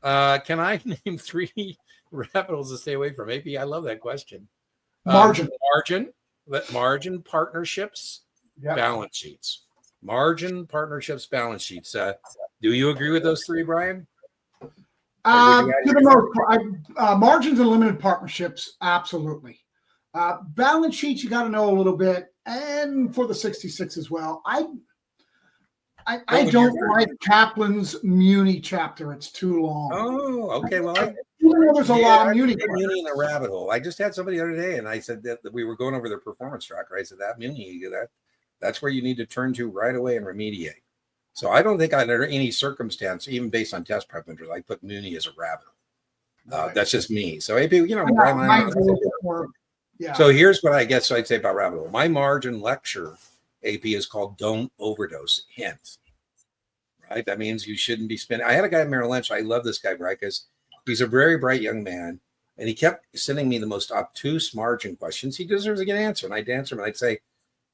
Can I name 3 rabbit holes to stay away from? AP, I love that question. Margin. Margin, partnerships, Yep. balance sheets. Margin, partnerships, balance sheets. Do you agree with those 3, Brian? To the most part, margins and limited partnerships, absolutely. Balance sheets, you got to know a little bit, and for the 66 as well. I don't like Kaplan's Muni chapter. It's too long. Oh, okay. Well, there's a lot of Muni. Muni in a rabbit hole. I just had somebody the other day, and I said that we were going over their performance tracker. I said that Muni, that's where you need to turn to right away and remediate. So I don't think under any circumstance, even based on test prep vendors, I put Muni as a rabbit hole. That's just me. So AP, So here's what I guess I'd say about rabbit hole. My margin lecture, AP, is called "Don't Overdose." Hint. Right? That means you shouldn't be spending. I had a guy at Merrill Lynch. I love this guy, right? Because he's a very bright young man, and he kept sending me the most obtuse margin questions. He deserves a good answer, and I'd answer him, and I'd say,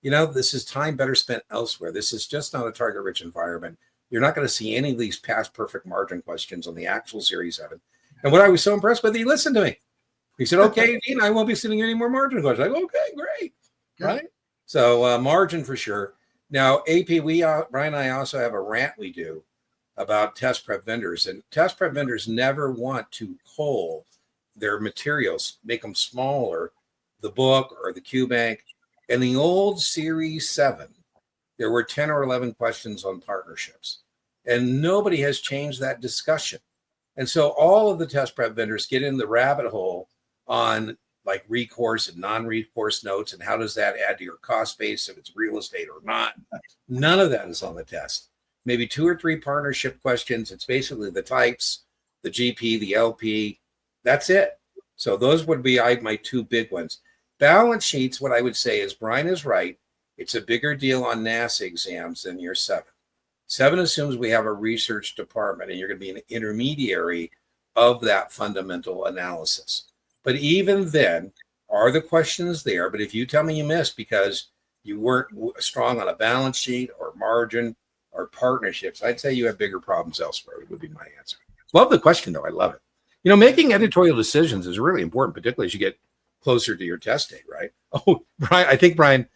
this is time better spent elsewhere. This is just not a target-rich environment. You're not going to see any of these past perfect margin questions on the actual Series 7. And what I was so impressed with, he listened to me. He said, "Okay, Dean, I won't be sending you any more margin questions." I go, "Okay, great." Yeah. Right? So margin for sure. Now, AP, Brian and I also have a rant we do about test prep vendors. And test prep vendors never want to cull their materials, make them smaller, the book or the QBank. In the old Series 7, there were 10 or 11 questions on partnerships, and nobody has changed that discussion. And so all of the test prep vendors get in the rabbit hole on like recourse and non-recourse notes, and how does that add to your cost base if it's real estate or not. None of that is on the test. Maybe 2 or 3 partnership questions. It's basically the types, the GP, the LP. That's it. So those would be my 2 big ones. Balance sheets, what I would say is Brian is right. It's a bigger deal on NASA exams than your 7. 7 assumes we have a research department, and you're going to be an intermediary of that fundamental analysis. But even then, are the questions there? But if you tell me you missed because you weren't strong on a balance sheet or margin or partnerships, I'd say you have bigger problems elsewhere, would be my answer. Love the question, though. I love it. Making editorial decisions is really important, particularly as you get closer to your test date, right? Oh, Brian, I think Brian,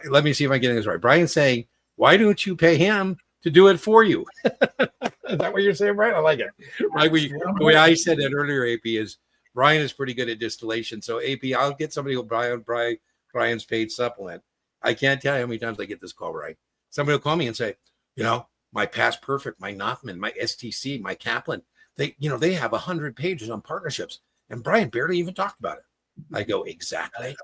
let me see if I'm getting this right. Brian's saying, why don't you pay him to do it for you? Is that what you're saying, Brian? I like it. Right? The way I said that earlier, AP, is Brian is pretty good at distillation. So AP, I'll get somebody who will Brian's paid supplement. I can't tell you how many times I get this call, right? Somebody will call me and say, my Past Perfect, my Knopfman, my STC, my Kaplan, they have 100 pages on partnerships, and Brian barely even talked about it. I go, exactly.